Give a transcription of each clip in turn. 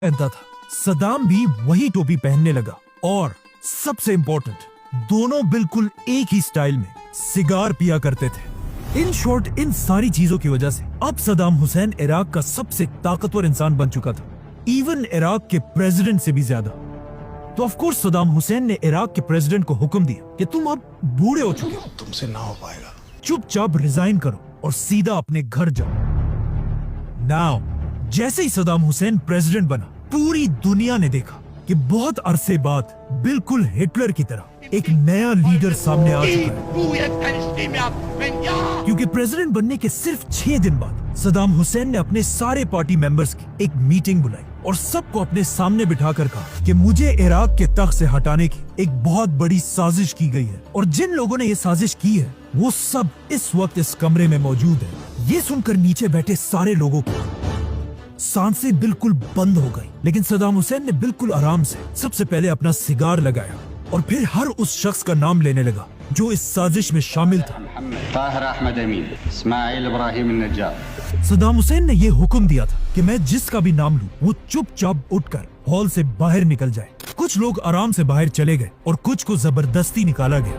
पहनता था, सदाम भी वही टोपी पहनने लगा। और सबसे इम्पोर्टेंट, दोनों बिल्कुल एक ही स्टाइल में सिगार पिया करते थे। इन शॉर्ट, इन सारी चीजों की वजह से अब सदाम हुसैन इराक का सबसे ताकतवर इंसान बन चुका था, इवन इराक के प्रेसिडेंट से भी ज्यादा। तो ऑफ कोर्स सदाम हुसैन ने इराक के प्रेसिडेंट को हुक्म दिया कि तुम अब बूढ़े हो चुके हो, तुमसे ना हो पाएगा, चुपचाप रिजाइन करो और सीधा अपने घर जाओ। नाउ जैसे ही सदाम हुसैन प्रेसिडेंट बना, पूरी दुनिया ने देखा कि बहुत अरसे बाद बिल्कुल हिटलर की तरह एक नया लीडर सामने आ चुका है। क्योंकि प्रेसिडेंट बनने के सिर्फ 6 दिन बाद सदाम हुसैन ने अपने सारे पार्टी मेंबर्स की एक मीटिंग बुलाई और सबको अपने सामने बिठाकर कहा कि मुझे इराक के तख्त से हटाने की एक बहुत बड़ी साजिश की गई है, और जिन लोगों ने ये साजिश की है वो सब इस वक्त इस कमरे में मौजूद है। ये सुनकर नीचे बैठे सारे लोगों को सांसें बिल्कुल बंद हो गई, लेकिन सदाम हुसैन ने बिल्कुल आराम से सबसे पहले अपना सिगार लगाया और फिर हर उस शख्स का नाम लेने लगा जो इस साजिश में शामिल था। ताहिर अहमद अमीन, इस्माइल इब्राहिम नज्जार। सदाम हुसैन ने यह हुक्म दिया था कि मैं जिसका भी नाम लूं वो चुपचाप उठकर हॉल से बाहर निकल जाए। कुछ लोग आराम से बाहर चले गए और कुछ को जबरदस्ती निकाला गया।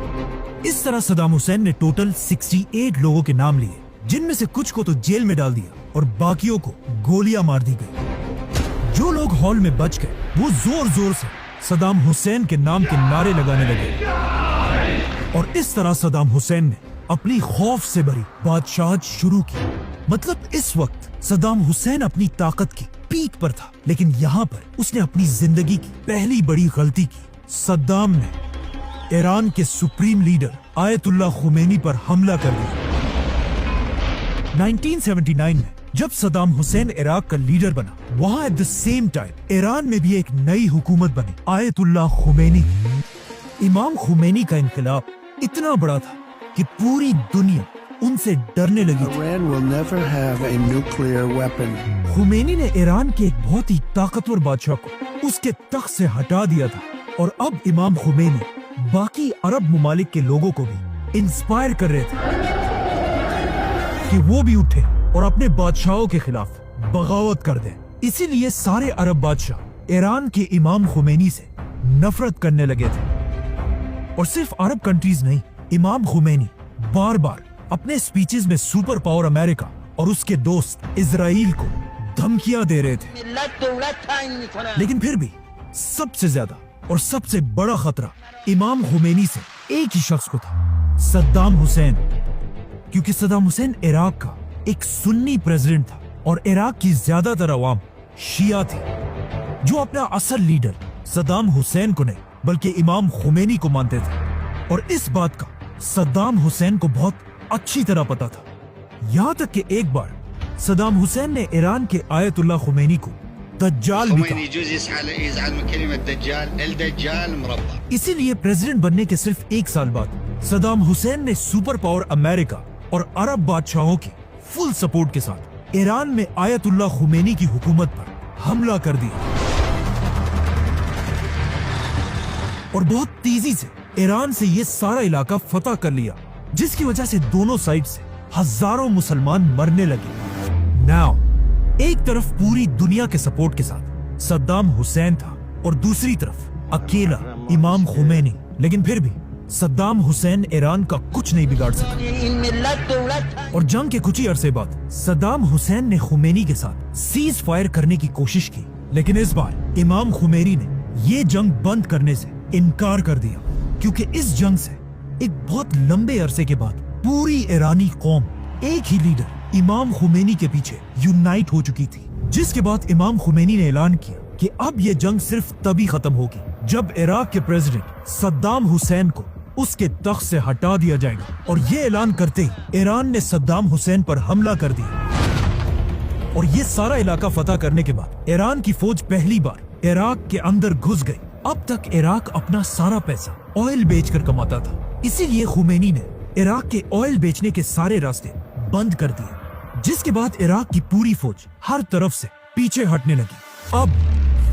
इस तरह सदाम हुसैन ने टोटल 68 लोगों के नाम लिए, जिनमें से कुछ को तो जेल में डाल दिया और बाकियों को गोलियां मार दी गई। जो लोग हॉल में बच गए वो जोर जोर से सदाम हुसैन के नाम के नारे लगाने लगे, और इस तरह सदाम हुसैन ने अपनी खौफ से भरी बादशाहत शुरू की। मतलब इस वक्त सदाम हुसैन अपनी ताकत की पीक पर था, लेकिन यहाँ पर उसने अपनी जिंदगी की पहली बड़ी गलती की। सद्दाम ने ईरान के सुप्रीम लीडर आयतुल्लाह खुमैनी पर हमला कर दिया। 1979 में जब सदाम हुसैन इराक का लीडर बना, वहाँ at the same time Iran में भी एक नई हुकूमत बनी, आयतुल्लाह खुमैनी। इमाम खुमैनी का इनकलाब इतना बड़ा था कि पूरी दुनिया उनसे डरने लगी थी। Iran will never have a nuclear weapon. Khomeini ने ईरान के एक बहुत ही ताकतवर बादशाह को उसके तख्त से हटा दिया था, और अब इमाम खुमैनी बाकी अरब मुमालिक के लोगों को भी इंस्पायर कर रहे थे कि वो भी उठे और अपने बादशाहों के खिलाफ बगावत कर दें। इसीलिए सारे अरब बादशाह ईरान के इमाम खुमैनी से नफरत करने लगे थे। और सिर्फ अरब कंट्रीज नहीं, इमाम खुमैनी बार बार अपने स्पीचेस में सुपर पावर अमेरिका और उसके दोस्त इजराइल को धमकियां दे रहे थे। लेकिन फिर भी सबसे ज्यादा और सबसे बड़ा खतरा इमाम खुमैनी से एक ही शख्स को था, सद्दाम हुसैन। क्योंकि सद्दाम हुसैन इराक का एक सुन्नी प्रेसिडेंट था और इराक की ज्यादातर अवाम शिया थी, जो अपना असल लीडर सद्दाम हुसैन को नहीं बल्कि इमाम खुमैनी को मानते थे। और इस बात का सद्दाम हुसैन को बहुत अच्छी तरह पता था। यहाँ तक कि एक बार सद्दाम हुसैन ने ईरान के आयतुल्लाह खुमैनी को दज्जाल भी कहा। इसीलिए प्रेसिडेंट बनने के सिर्फ 1 साल बाद सद्दाम हुसैन ने सुपर पावर अमेरिका और अरब बादशाहों की फुल सपोर्ट के साथ ईरान में आयतुल्लाह खुमैनी की हुकूमत पर हमला कर दिया, और बहुत तेजी से ईरान से ये सारा इलाका फतह कर लिया, जिसकी वजह से दोनों साइड से हजारों मुसलमान मरने लगे। नाउ एक तरफ पूरी दुनिया के सपोर्ट के साथ सद्दाम हुसैन था और दूसरी तरफ अकेला इमाम खुमैनी। लेकिन फिर भी सद्दाम हुसैन ईरान का कुछ नहीं बिगाड़ सका, और जंग के कुछ ही अरसे बाद सद्दाम हुसैन ने खुमैनी के साथ सीज फायर करने की कोशिश की, लेकिन इस बार इमाम खुमैनी ने ये जंग बंद करने से इनकार कर दिया, क्योंकि इस जंग से एक बहुत लंबे अरसे के बाद पूरी ईरानी कौम एक ही लीडर इमाम खुमैनी के पीछे यूनाइट हो चुकी थी। जिसके बाद इमाम खुमैनी ने ऐलान किया कि अब ये जंग सिर्फ तभी खत्म होगी जब इराक के प्रेसिडेंट सद्दाम हुसैन को उसके तख्त से हटा दिया जाएगा। और ये ऐलान करते ही ईरान ने सद्दाम हुसैन पर हमला कर दिया, और ये सारा इलाका फतह करने के बाद ईरान की फौज पहली बार इराक के अंदर घुस गई। अब तक इराक अपना सारा पैसा ऑयल बेचकर कमाता था, इसीलिए खुमैनी ने इराक के ऑयल बेचने के सारे रास्ते बंद कर दिए, जिसके बाद इराक की पूरी फौज हर तरफ से पीछे हटने लगी। अब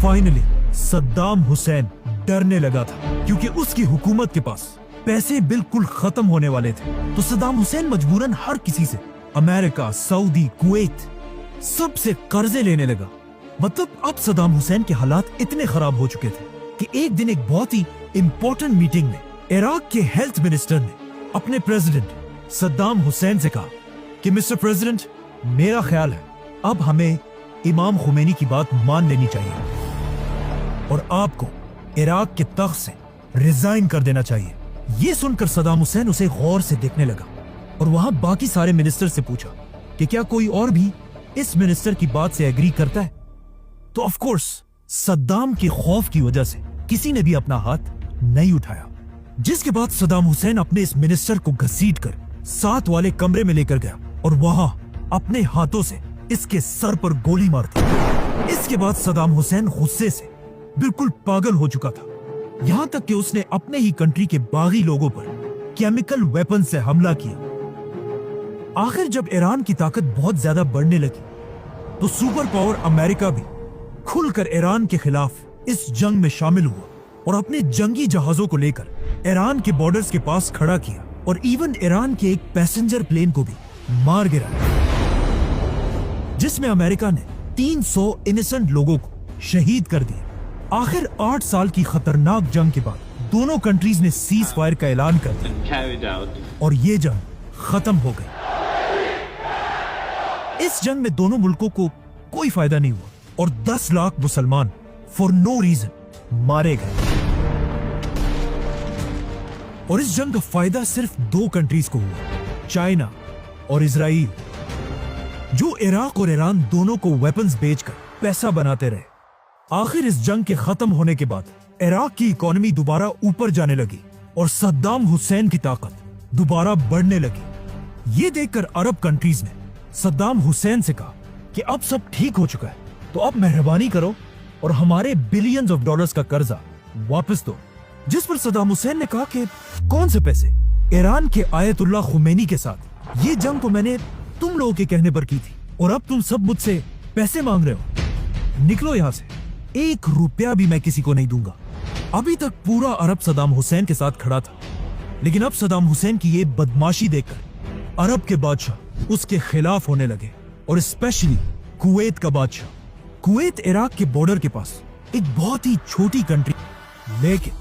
फाइनली सद्दाम हुसैन डरने लगा था, क्योंकि उसकी हुकूमत के पास पैसे बिल्कुल खत्म होने वाले थे। तो सद्दाम हुसैन मजबूरन हर किसी से, अमेरिका, सऊदी, कुवैत, सबसे कर्जे लेने लगा मतलब अब सदाम हुसैन के हालात इतने खराब हो चुके थे कि एक दिन एक बहुत ही इंपॉर्टेंट मीटिंग में इराक के हेल्थ मिनिस्टर ने अपने प्रेसिडेंट सद्दाम हुसैन से कहा कि मिस्टर प्रेसिडेंट, मेरा ख्याल है अब हमें इमाम खुमैनी की बात मान लेनी चाहिए और आपको इराक के तख्त से रिजाइन कर देना चाहिए। ये सुनकर सदाम हुसैन उसे गौर से देखने लगा और वहां बाकी सारे मिनिस्टर से पूछा कि क्या कोई और भी इस मिनिस्टर की बात से एग्री करता है। तो ऑफ कोर्स सद्दाम के खौफ की वजह से किसी ने भी अपना हाथ नहीं उठाया, जिसके बाद सदाम हुसैन अपने इस मिनिस्टर को घसीटकर साथ वाले कमरे में लेकर गया और वहां अपने हाथों से इसके सर पर गोली मार दी। इसके बाद सदाम हुसैन गुस्से से बिल्कुल पागल हो चुका था, यहां तक कि उसने अपने ही कंट्री के बागी लोगों पर केमिकल वेपन से हमला किया। आखिर जब ईरान की ताकत बहुत ज्यादा बढ़ने लगी तो सुपर पावर अमेरिका भी खुलकर ईरान के खिलाफ इस जंग में शामिल हुआ और अपने जंगी जहाजों को लेकर ईरान के बॉर्डर्स के पास खड़ा किया और इवन ईरान के एक पैसेंजर प्लेन को भी मार गिराया, जिसमें अमेरिका ने 300 इनोसेंट लोगों को शहीद कर दिया। आखिर 8 साल की खतरनाक जंग के बाद दोनों कंट्रीज ने सीज फायर का ऐलान कर दिया और ये जंग खत्म हो गई। इस जंग में दोनों मुल्कों को कोई फायदा नहीं हुआ और 10 लाख मुसलमान फॉर नो रीजन मारे गए और इस जंग का फायदा सिर्फ 2 कंट्रीज को हुआ, चाइना और इजराइल, जो इराक और ईरान दोनों को वेपन्स बेचकर पैसा बनाते रहे। आखिर इस जंग के खत्म होने के बाद इराक की इकोनॉमी दोबारा ऊपर जाने लगी और सद्दाम हुसैन की ताकत दोबारा बढ़ने लगी। ये देखकर अरब कंट्रीज ने सद्दाम हुसैन से कहा कि अब सब ठीक हो चुका है, तो अब मेहरबानी करो और हमारे बिलियंस ऑफ डॉलर्स का कर्जा वापस दो। जिस पर सद्दाम हुसैन ने कहा कि कौन से पैसे? ईरान के आयतुल्लाह खुमैनी के साथ ये जंग तो मैंने तुम लोगों के कहने पर की थी और अब तुम सब मुझसे पैसे मांग रहे हो। निकलो यहाँ से, 1 रुपया भी मैं किसी को नहीं दूंगा। अभी तक पूरा अरब सद्दाम हुसैन के साथ खड़ा था, लेकिन अब सद्दाम हुसैन की ये बदमाशी देखकर अरब के बादशाह उसके खिलाफ होने लगे और स्पेशली कुवैत का बादशाह। कुवैत इराक के बॉर्डर के पास एक बहुत ही छोटी कंट्री, लेकिन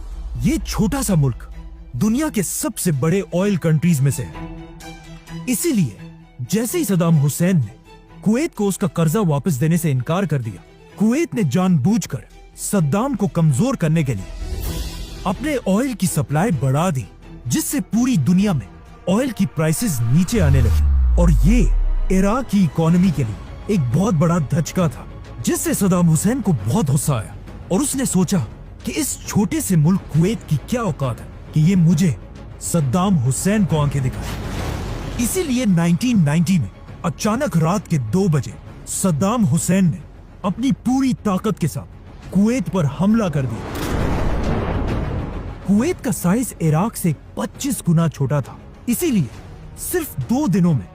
ये छोटा सा मुल्क दुनिया के सबसे बड़े ऑयल कंट्रीज में से है। इसीलिए जैसे ही सद्दाम हुसैन ने कुवैत को उसका कर्जा वापस देने से इनकार कर दिया, कुवैत ने जानबूझकर सद्दाम को कमजोर करने के लिए अपने ऑयल की सप्लाई बढ़ा दी, जिससे पूरी दुनिया में ऑयल की प्राइसेस नीचे आने लगी और ये इराक की इकोनॉमी के लिए एक बहुत बड़ा धचका था, जिससे सद्दाम हुसैन को बहुत गुस्सा आया और उसने सोचा कि इस छोटे से मुल्क कुवैत की क्या औकात है कि ये मुझे सद्दाम हुसैन को आंखें दिखाए। इसीलिए 1990 में अचानक रात के 2 बजे सद्दाम हुसैन ने अपनी पूरी ताकत के साथ कुवैत पर हमला कर दिया। कुवैत का साइज इराक से 25 गुना छोटा था, इसीलिए सिर्फ 2 दिनों में